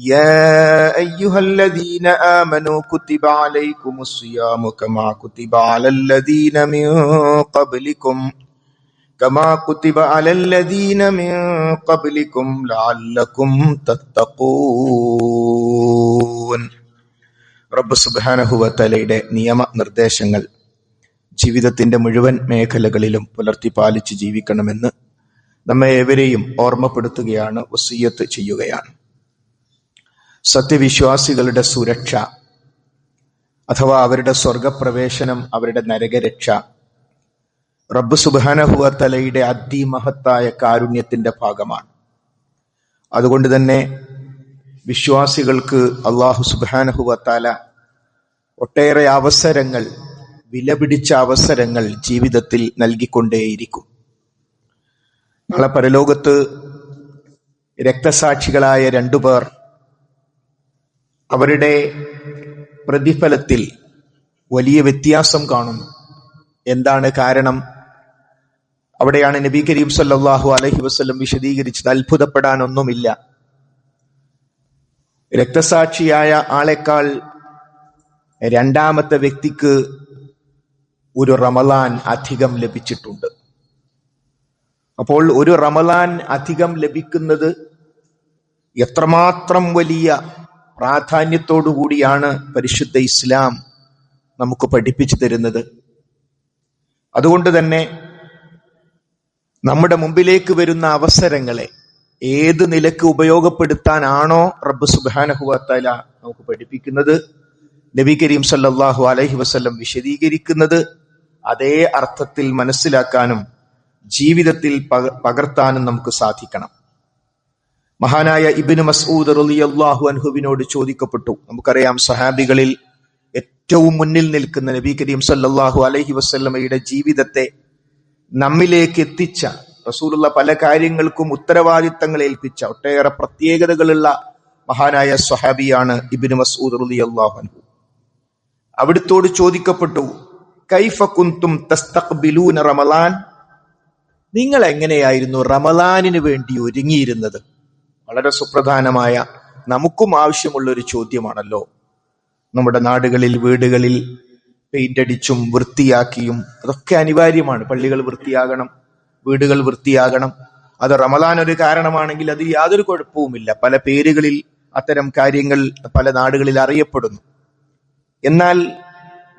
يا أيها الذين آمنوا كتب عليكم الصيام كما كتب على الذين من قبلكم لعلكم تتقون. റബ്ബ് സുബ്ഹാനഹു വ തആലയുടെ നിയമ നിർദ്ദേശങ്ങൾ ജീവിതത്തിന്റെ മുഴുവൻ മേഖലകളിലും പുലർത്തി പാലിച്ച് ജീവിക്കണമെന്ന് നമ്മെ ഏവരെയും ഓർമ്മപ്പെടുത്തുകയാണ്, വസിയ്യത്ത് ചെയ്യുകയാണ്. സത്യവിശ്വാസികളുടെ സുരക്ഷ അഥവാ അവരുടെ സ്വർഗപ്രവേശനം, അവരുടെ നരകരക്ഷ റബ്ബ് സുബ്ഹാനഹു വ തആലയുടെ അതിമഹത്തായ കാരുണ്യത്തിന്റെ ഭാഗമാണ്. അതുകൊണ്ട് തന്നെ വിശ്വാസികൾക്ക് അല്ലാഹു സുബ്ഹാനഹു വ തആല ഒട്ടേറെ അവസരങ്ങൾ, വിലപിടിച്ച അവസരങ്ങൾ ജീവിതത്തിൽ നൽകിക്കൊണ്ടേയിരിക്കും. നാളെ പരലോകത്ത് രക്തസാക്ഷികളായ രണ്ടുപേർ അവരുടെ പ്രതിഫലത്തിൽ വലിയ വ്യത്യാസം കാണുന്നു. എന്താണ് കാരണം? അവിടെയാണ് നബി കരീം സല്ലല്ലാഹു അലൈഹി വസല്ലം വിശദീകരിച്ചത്. അത്ഭുതപ്പെടാനൊന്നുമില്ല. രക്തസാക്ഷിയായ ആളെക്കാൾ രണ്ടാമത്തെ വ്യക്തിക്ക് ഒരു റമളാൻ അധികം ലഭിച്ചിട്ടുണ്ട്. അപ്പോൾ ഒരു റമളാൻ അധികം ലഭിക്കുന്നത് എത്രമാത്രം വലിയ പ്രാധാന്യത്തോടു കൂടിയാണ് പരിശുദ്ധ ഇസ്ലാം നമുക്ക് പഠിപ്പിച്ചു തരുന്നത്. അതുകൊണ്ട് തന്നെ നമ്മുടെ മുമ്പിലേക്ക് വരുന്ന അവസരങ്ങളെ ഏത് നിലക്ക് ഉപയോഗപ്പെടുത്താനാണോ റബ്ബ് സുബ്ഹാനഹു വ തആല നമുക്ക് പഠിപ്പിക്കുന്നത്, നബി കരീം സല്ലല്ലാഹു അലൈഹി വസല്ലം വിശദീകരിക്കുന്നത്, അതേ അർത്ഥത്തിൽ മനസ്സിലാക്കാനും ജീവിതത്തിൽ പകർത്താനും നമുക്ക് സാധിക്കണം. മഹാനായ ഇബ്നു മസ്ഊദ് റളിയല്ലാഹു അൻഹുവിനോട് ചോദിക്കപ്പെട്ടു. നമുക്കറിയാം, സഹാബികളിൽ ഏറ്റവും മുന്നിൽ നിൽക്കുന്ന നബി കരീം സല്ലല്ലാഹു അലൈഹി വസല്ലമയുടെ ജീവിതത്തെ നമ്മിലേക്ക് എത്തിച്ച, റസൂലുള്ള പല കാര്യങ്ങൾക്കും ഉത്തരവാദിത്തങ്ങൾ ഏൽപ്പിച്ച, ഒട്ടേറെ പ്രത്യേകതകളുള്ള മഹാനായ സ്വഹാബിയാണ് ഇബ്നു മസ്ഊദ് റളിയല്ലാഹു അൻഹു. അവിടുത്തോട് ചോദിക്കപ്പെട്ടു, കൈഫ കുന്തും തസ്തഖ്ബിലൂന റമളാൻ, നിങ്ങൾ എങ്ങനെയായിരുന്നു റമളാനിന് വേണ്ടി ഒരുങ്ങിയിരുന്നത്? വളരെ സുപ്രധാനമായ, നമുക്കും ആവശ്യമുള്ള ഒരു ചോദ്യമാണല്ലോ. നമ്മുടെ നാടുകളിൽ, വീടുകളിൽ പെയിന്റ് അടിച്ചും വൃത്തിയാക്കിയും അതൊക്കെ അനിവാര്യമാണ്. പള്ളികൾ വൃത്തിയാകണം, വീടുകൾ വൃത്തിയാകണം. അത് റമളാൻ ഒരു കാരണമാണെങ്കിൽ അതിൽ യാതൊരു കുഴപ്പവുമില്ല. പല പേരുകളിൽ അത്തരം കാര്യങ്ങൾ പല നാടുകളിൽ അറിയപ്പെടുന്നു. എന്നാൽ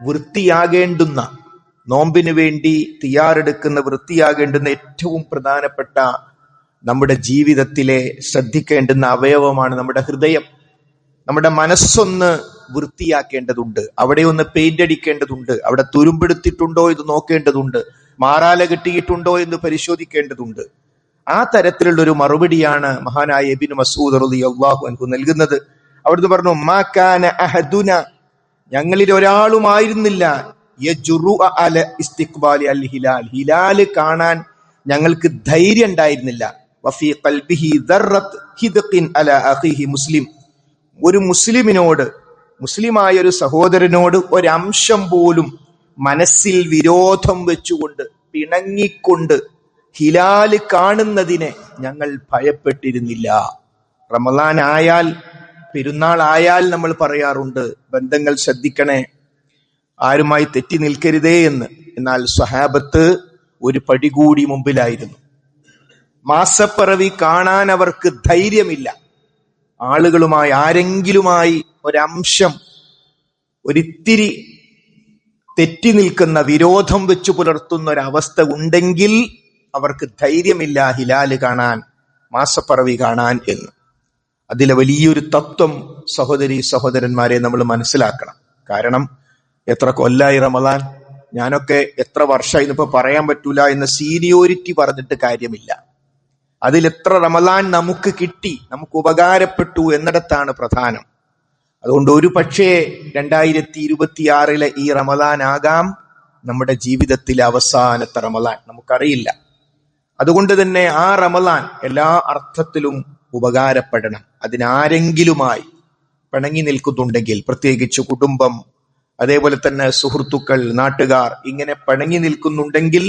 വൃത്തിയാകേണ്ടുന്ന, നോമ്പിന് വേണ്ടി തയ്യാറെടുക്കുന്ന, വൃത്തിയാകേണ്ടുന്ന ഏറ്റവും പ്രധാനപ്പെട്ട നമ്മുടെ ജീവിതത്തിലെ ശ്രദ്ധിക്കേണ്ടുന്ന അവയവമാണ് നമ്മുടെ ഹൃദയം. നമ്മുടെ മനസ്സൊന്ന് വൃത്തിയാക്കേണ്ടതുണ്ട്. അവിടെ ഒന്ന് പെയിന്റ് അടിക്കേണ്ടതുണ്ട്. അവിടെ തുരുമ്പെടുത്തിട്ടുണ്ടോ എന്ന് നോക്കേണ്ടതുണ്ട്. മാറാല കെട്ടിയിട്ടുണ്ടോ എന്ന് പരിശോധിക്കേണ്ടതുണ്ട്. ആ തരത്തിലുള്ള ഒരു മറുപടിയാണ് മഹാനായ ഇബ്നു മസ്ഊദ് റളിയല്ലാഹു അൻഹു നൽകുന്നത്. അവിടുന്ന് പറഞ്ഞു, മാ കാന അഹദുന, ഞങ്ങളിൽ ഒരാളുമായിരുന്നില്ല, യജ്റു അല ഇസ്തിഖ്ബാലി അൽ ഹിലാൽ, ഹിലാല് കാണാൻ ഞങ്ങൾക്ക് ധൈര്യം ഉണ്ടായിരുന്നില്ല. വഫീ ഖൽബിഹി ദർറത്ത് ഹിദ്ഖിൻ അലാ അഖീഹി മുസ്ലിം, ഒരു മുസ്ലിമിനോട്, മുസ്ലിമായ ഒരു സഹോദരനോട് ഒരംശം പോലും മനസ്സിൽ വിരോധം വെച്ചുകൊണ്ട്, പിണങ്ങിക്കൊണ്ട് ഹിലാല് കാണുന്നതിനെ ഞങ്ങൾ ഭയപ്പെട്ടിരുന്നില്ല. റമളാൻ ആയാൽ, പെരുന്നാൾ ആയാൽ നമ്മൾ പറയാറുണ്ട്, ബന്ധങ്ങൾ ശ്രദ്ധിക്കണേ, ആരുമായി തെറ്റി നിൽക്കരുതേ എന്ന്. എന്നാൽ സ്വഹാബത്ത് ഒരു പടി കൂടി മുമ്പിലായിരുന്നു. മാസപ്പിറവി കാണാൻ അവർക്ക് ധൈര്യമില്ല. ആളുകളുമായി, ആരെങ്കിലുമായി ഒരംശം, ഒരിത്തിരി തെറ്റി നിൽക്കുന്ന, വിരോധം വെച്ചു പുലർത്തുന്ന ഒരവസ്ഥ ഉണ്ടെങ്കിൽ അവർക്ക് ധൈര്യമില്ല ഹിലാല് കാണാൻ, മാസപ്പിറവി കാണാൻ എന്ന്. അതിലെ വലിയൊരു തത്വം സഹോദരി സഹോദരന്മാരെ നമ്മൾ മനസ്സിലാക്കണം. കാരണം എത്ര കൊല്ലായി റമളാൻ, ഞാനൊക്കെ എത്ര വർഷമായി ഇന്നിപ്പോ പറയാൻ പറ്റൂല എന്ന സീനിയോരിറ്റി പറഞ്ഞിട്ട് കാര്യമില്ല. അതിലെത്ര റമളാൻ നമുക്ക് കിട്ടി, നമുക്ക് ഉപകാരപ്പെട്ടു എന്നിടത്താണ് പ്രധാനം. അതുകൊണ്ട് ഒരു പക്ഷേ 2026 ഈ റമളാൻ ആകാം നമ്മുടെ ജീവിതത്തിലെ അവസാനത്തെ റമളാൻ, നമുക്കറിയില്ല. അതുകൊണ്ട് തന്നെ ആ റമളാൻ എല്ലാ അർത്ഥത്തിലും ഉപകാരപ്പെടണം. അതിനാരെങ്കിലുമായി പിണങ്ങി നിൽക്കുന്നുണ്ടെങ്കിൽ, പ്രത്യേകിച്ച് കുടുംബം, അതേപോലെ തന്നെ സുഹൃത്തുക്കൾ, നാട്ടുകാർ, ഇങ്ങനെ പിണങ്ങി നിൽക്കുന്നുണ്ടെങ്കിൽ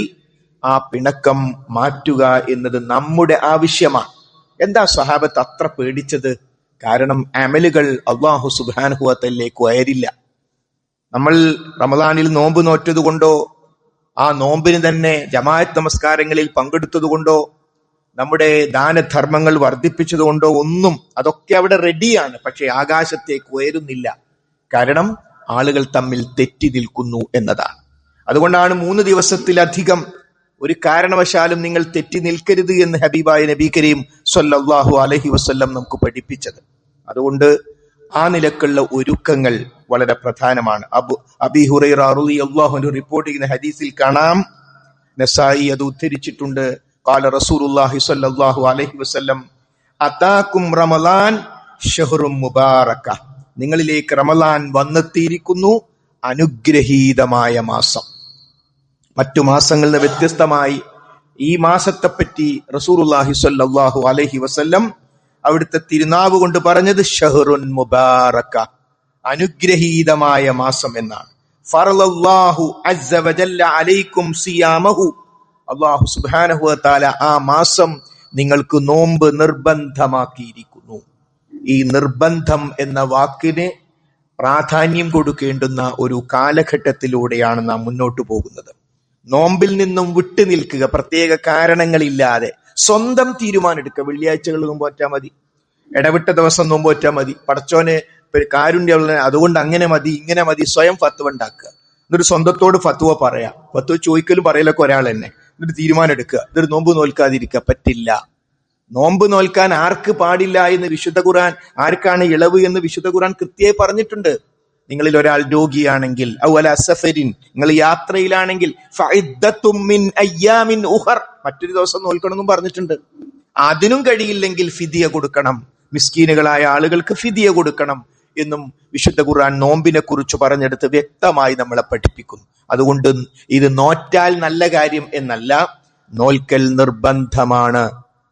ആ പിണക്കം മാറ്റുക എന്നത് നമ്മുടെ ആവശ്യമാണ്. എന്താ സ്വഹാബത്ത് അത്ര പേടിച്ചത്? കാരണം അമലുകൾ അല്ലാഹു സുബ്ഹാനഹു വ തആലയിലേക്ക് ഉയരില്ല. നമ്മൾ റമദാനിൽ നോമ്പ് നോറ്റത് കൊണ്ടോ ആ നോമ്പിന് തന്നെ ജമാഅത്ത് നമസ്കാരങ്ങളിൽ പങ്കെടുത്തത് കൊണ്ടോ നമ്മുടെ ദാനധർമ്മങ്ങൾ വർദ്ധിപ്പിച്ചതുകൊണ്ടോ ഒന്നും, അതൊക്കെ അവിടെ റെഡിയാണ്, പക്ഷെ ആകാശത്തേക്ക് ഉയരുന്നില്ല. കാരണം ആളുകൾ തമ്മിൽ തെറ്റി നിൽക്കുന്നു എന്നതാണ്. അതുകൊണ്ടാണ് 3 ദിവസത്തിലധികം ഒരു കാരണവശാലും നിങ്ങൾ തെറ്റി നിൽക്കരുത് എന്ന് ഹബീബായ നബി കരീം സ്വല്ലല്ലാഹു അലൈഹി വസല്ലം നമുക്ക് പഠിപ്പിച്ചത്. അതുകൊണ്ട് ആ നിലക്കുള്ള ഒരുക്കങ്ങൾ വളരെ പ്രധാനമാണ്. അബീ ഹുറൈറ റളിയല്ലാഹു അൻഹു റിപ്പോർട്ട് ചെയ്യുന്ന ഹദീസിൽ കാണാം, നസായി അത് ഉദ്ധരിച്ചിട്ടുണ്ട്, ഖാല റസൂലുള്ളാഹി സ്വല്ലല്ലാഹു അലൈഹി വസല്ലം അതാകും റമളാൻ ശഹ്റും മുബാറക, നിങ്ങളിലേക്ക് റമളാൻ വന്നെത്തിയിരിക്കുന്നു, അനുഗ്രഹീതമായ മാസം. മറ്റു മാസങ്ങളിൽ നിന്ന് വ്യത്യസ്തമായി ഈ മാസത്തെപ്പറ്റി റസൂലുള്ളാഹി സ്വല്ലല്ലാഹു അലൈഹി വസല്ലം അവിടുത്തെ തിരുനാവ് കൊണ്ട് പറഞ്ഞത് ഷഹ്റുൻ മുബാറക, അനുഗ്രഹീതമായ മാസം എന്നാണ്. ഫറളല്ലാഹു അസ്സ വജല്ല അലൈക്കും സിയാമഹു, അല്ലാഹു സുബ്ഹാനഹു വ തആല ആ മാസം നിങ്ങൾക്ക് നോമ്പ് നിർബന്ധമാക്കിയിരിക്കുന്നു. ഈ നിർബന്ധം എന്ന വാക്കിന് പ്രാധാന്യം കൊടുക്കേണ്ടുന്ന ഒരു കാലഘട്ടത്തിലൂടെയാണ് നാം മുന്നോട്ട് പോകുന്നത്. നോമ്പിൽ നിന്നും വിട്ടു നിൽക്കുക, പ്രത്യേക കാരണങ്ങളില്ലാതെ സ്വന്തം തീരുമാനം എടുക്കുക. വെള്ളിയാഴ്ചകൾ നോമ്പ് പറ്റാ മതി, ഇടവിട്ട ദിവസം നോമ്പ് പറ്റാ മതി, പടച്ചോനെ കാരുണ്യമുള്ള അതുകൊണ്ട് അങ്ങനെ മതി ഇങ്ങനെ മതി, സ്വയം ഫത്വ ഉണ്ടാക്കുക. എന്നിട്ട് സ്വന്തത്തോട് ഫത്വ പറയാ, ഫത്വ ചോദിക്കലും പറയലൊക്കെ ഒരാൾ തന്നെ. എന്നിട്ട് തീരുമാനം എടുക്കുക, ഇതൊരു നോമ്പ് നോൽക്കാതിരിക്കുക. പറ്റില്ല. നോമ്പ് നോൽക്കാൻ ആർക്ക് പാടില്ല എന്ന് വിശുദ്ധ ഖുർആൻ, ആർക്കാണ് ഇളവ് എന്ന് വിശുദ്ധ ഖുർആൻ കൃത്യമായി പറഞ്ഞിട്ടുണ്ട്. നിങ്ങളിൽ ഒരാൾ രോഗിയാണെങ്കിൽ, നിങ്ങൾ യാത്രയിലാണെങ്കിൽ മറ്റൊരു ദിവസം നോൽക്കണമെന്നും പറഞ്ഞിട്ടുണ്ട്. അതിനും കഴിയില്ലെങ്കിൽ ഫിദിയ കൊടുക്കണം, മിസ്കീനുകളായ ആളുകൾക്ക് ഫിദിയ കൊടുക്കണം എന്നും വിശുദ്ധ ഖുർആൻ നോമ്പിനെ കുറിച്ച് പറഞ്ഞെടുത്ത് വ്യക്തമായി നമ്മളെ പഠിപ്പിക്കുന്നു. അതുകൊണ്ട് ഇത് നോറ്റാൽ നല്ല കാര്യം എന്നല്ല, നോൽക്കൽ നിർബന്ധമാണ്.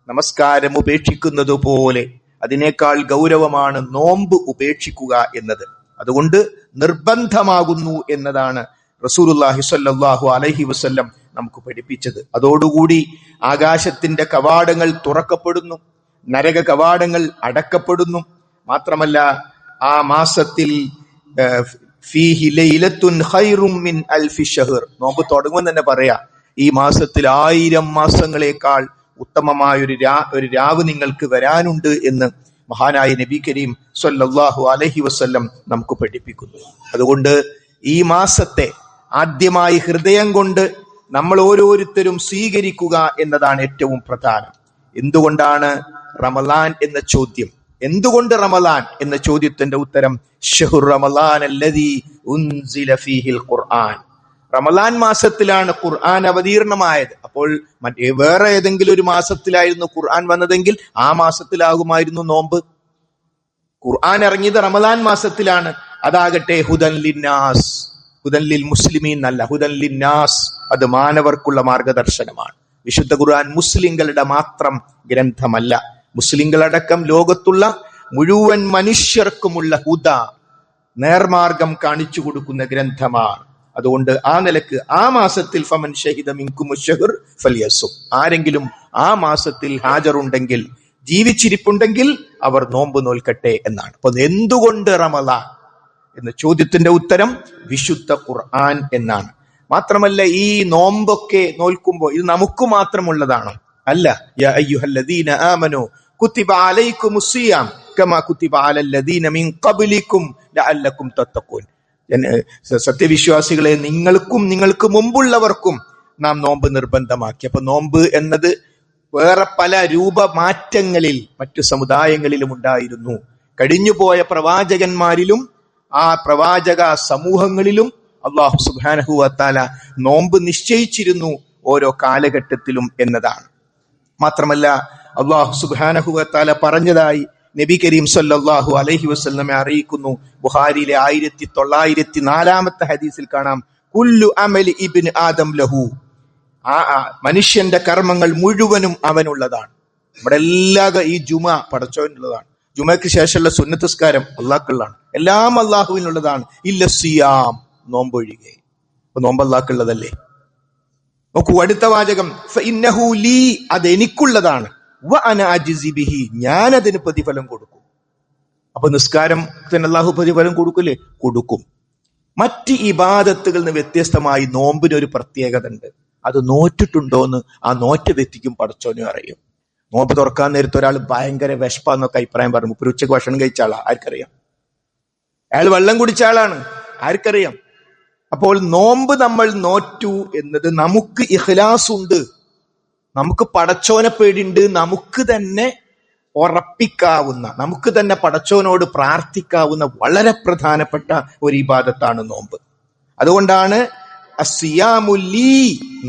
നമസ്കാരം ഉപേക്ഷിക്കുന്നത് പോലെ അതിനേക്കാൾ ഗൗരവമാണ് നോമ്പ് ഉപേക്ഷിക്കുക എന്നത്. അതുകൊണ്ട് നിർബന്ധമാകുന്നു എന്നതാണ് റസൂലുള്ളാഹി സ്വല്ലല്ലാഹു അലൈഹി വസല്ലം നമുക്ക് പഠിപ്പിച്ചത്. അതോടുകൂടി ആകാശത്തിന്റെ കവാടങ്ങൾ തുറക്കപ്പെടുന്നു, നരക കവാടങ്ങൾ അടക്കപ്പെടുന്നു. മാത്രമല്ല ആ മാസത്തിൽ ഫീഹി ലൈലത്തുൻ ഖൈറും മിൻ അൽഫി ശഹർ, നോമ്പ് തുടങ്ങുമ്പോൾ തന്നെ പറയാ, ഈ മാസത്തിൽ 1000 മാസങ്ങളെക്കാൾ ഉത്തമമായ ഒരു രാവ് നിങ്ങൾക്ക് വരാനുണ്ട് എന്ന് മഹാനായ നബി കരീം സ്വല്ലല്ലാഹു അലൈഹി വസല്ലം നമുക്ക് പഠിപ്പിക്കുന്നു. അതുകൊണ്ട് ഈ മാസത്തെ ആദ്യമായി ഹൃദയം കൊണ്ട് നമ്മൾ ഓരോരുത്തരും സ്വീകരിക്കുക എന്നതാണ് ഏറ്റവും പ്രധാനം. എന്തുകൊണ്ടാണ് റമളാൻ എന്ന ചോദ്യം? എന്തുകൊണ്ട് റമളാൻ എന്ന ചോദ്യത്തിന്റെ ഉത്തരം ശഹ്റു റമളാൻ അല്ലദീ ഉൻസില ഫീഹിൽ ഖുർആൻ, റമളാൻ മാസത്തിലാണ് ഖുർആൻ അവതീർണമായത്. അപ്പോൾ വേറെ ഏതെങ്കിലും ഒരു മാസത്തിലായിരുന്നു ഖുർആൻ വന്നതെങ്കിൽ ആ മാസത്തിലാകുമായിരുന്നു നോമ്പ്. ഖുർആൻ ഇറങ്ങിയത് റമളാൻ മാസത്തിലാണ്. അതാകട്ടെ ഹുദൻ ലിന്നാസ്, ഹുദൻ ലിൽ മുസ്ലിമീൻ അല്ല, ഹുദൻ ലിന്നാസ്, അത് മാനവർക്കുള്ള മാർഗദർശനമാണ്. വിശുദ്ധ ഖുർആൻ മുസ്ലിങ്ങളുടെ മാത്രം ഗ്രന്ഥമല്ല, മുസ്ലിങ്ങളടക്കം ലോകത്തുള്ള മുഴുവൻ മനുഷ്യർക്കുമുള്ള ഹുദ, നേർമാർഗം കാണിച്ചു കൊടുക്കുന്ന ഗ്രന്ഥമാണ്. അതുകൊണ്ട് ആ നിലക്ക് ആ മാസത്തിൽ ഫമൻ ഷഹിദ മിൻകും അശ്ശഹ്ർ ഫൽയസും, ആരെങ്കിലും ആ മാസത്തിൽ ഹാജറുണ്ടെങ്കിൽ, ജീവിച്ചിരിപ്പുണ്ടെങ്കിൽ അവർ നോമ്പ് നോൽക്കട്ടെ എന്നാണ്. അപ്പൊ എന്തുകൊണ്ട് റമളാൻ എന്ന ചോദ്യത്തിന്റെ ഉത്തരം വിശുദ്ധ ഖുർആൻ എന്നാണ്. മാത്രമല്ല ഈ നോമ്പൊക്കെ നോൽക്കുമ്പോൾ ഇത് നമുക്ക് മാത്രമുള്ളതാണോ? അല്ല. യാ അയ്യുഹല്ലദീന ആമനൂ കുതിബ അലൈക്കുമുസ് സിയാം കമാ കുതിബ അലല്ലദീന മിൻ ഖബ്ലിക്കും ലഅല്ലക്കും തത്തഖൂൻ, സത്യവിശ്വാസികളെ നിങ്ങൾക്കും നിങ്ങൾക്ക് മുമ്പുള്ളവർക്കും നാം നോമ്പ് നിർബന്ധമാക്കി. അപ്പൊ നോമ്പ് എന്നത് വേറെ പല രൂപമാറ്റങ്ങളിൽ മറ്റു സമുദായങ്ങളിലും ഉണ്ടായിരുന്നു. കഴിഞ്ഞുപോയ പ്രവാചകന്മാരിലും ആ പ്രവാചക സമൂഹങ്ങളിലും അല്ലാഹു സുബ്ഹാനഹു വ തആല നോമ്പ് നിശ്ചയിച്ചിരുന്നു ഓരോ കാലഘട്ടത്തിലും എന്നതാണ്. മാത്രമല്ല അല്ലാഹു സുബ്ഹാനഹു വ തആല പറഞ്ഞതായി നബി കരീം സല്ലല്ലാഹു അലൈഹി വസല്ലമയെ അറിയിക്കുന്നു. ബുഖാരിയിലെ 1904 ഹദീസിൽ കാണാം, കുല്ലു അമലി ഇബ്നു ആദം ലഹു, മനുഷ്യന്റെ കർമ്മങ്ങൾ മുഴുവനും അവനുള്ളതാണ്. നമ്മുടെ എല്ലാ ഈ ജുമ പടച്ചവനുള്ളതാണ്, ജുമയ്ക്ക് ശേഷമുള്ള സുന്നത്ത് നിസ്കാരം അള്ളാഹ്ക്കുള്ളതാണ്, എല്ലാം അള്ളാഹുവിനുള്ളതാണ്. ഇല്ല സിയാം, നോമ്പൊഴികെ. നോമ്പ് അള്ളാഹ്ക്കുള്ളതല്ലേ? നോക്കൂ അടുത്ത വാചകം, ഫഇന്നഹു ലീ, അത് എനിക്കുള്ളതാണ്, വഅന അജ്സി ബിഹി, ഞാൻ അതിന് പ്രതിഫലം കൊടുക്കും. അപ്പൊ നിസ്കാരത്തിന് അള്ളാഹു പ്രതിഫലം കൊടുക്കില്ലേ? കൊടുക്കും. മറ്റ് ഇബാദത്തുകളിൽ നിന്ന് വ്യത്യസ്തമായി നോമ്പിനൊരു പ്രത്യേകത ഉണ്ട്. അത് നോറ്റിട്ടുണ്ടോന്ന് ആ നോറ്റ വ്യക്തിക്കും പടച്ചോനും അറിയും. നോമ്പ് തുറക്കാൻ നേരത്തെ ഒരാൾ ഭയങ്കര വിശപ്പാന്നൊക്കെ അഭിപ്രായം പറഞ്ഞു. ഒരു ഉച്ചക്ക് ഭക്ഷണം കഴിച്ച ആളാ, ആർക്കറിയാം? അയാൾ വെള്ളം കുടിച്ച ആളാണ്, ആർക്കറിയാം? അപ്പോൾ നോമ്പ് നമ്മൾ നോറ്റു എന്നത് നമുക്ക് ഇഖ്ലാസ് ഉണ്ട്, നമുക്ക് പടച്ചോനെ പേടിയുണ്ട്, നമുക്ക് തന്നെ ഉറപ്പിക്കാവുന്ന, നമുക്ക് തന്നെ പടച്ചോനോട് പ്രാർത്ഥിക്കാവുന്ന വളരെ പ്രധാനപ്പെട്ട ഒരു ഇബാദത്താണ് നോമ്പ്. അതുകൊണ്ടാണ് അസ്സിയാമു ലീ,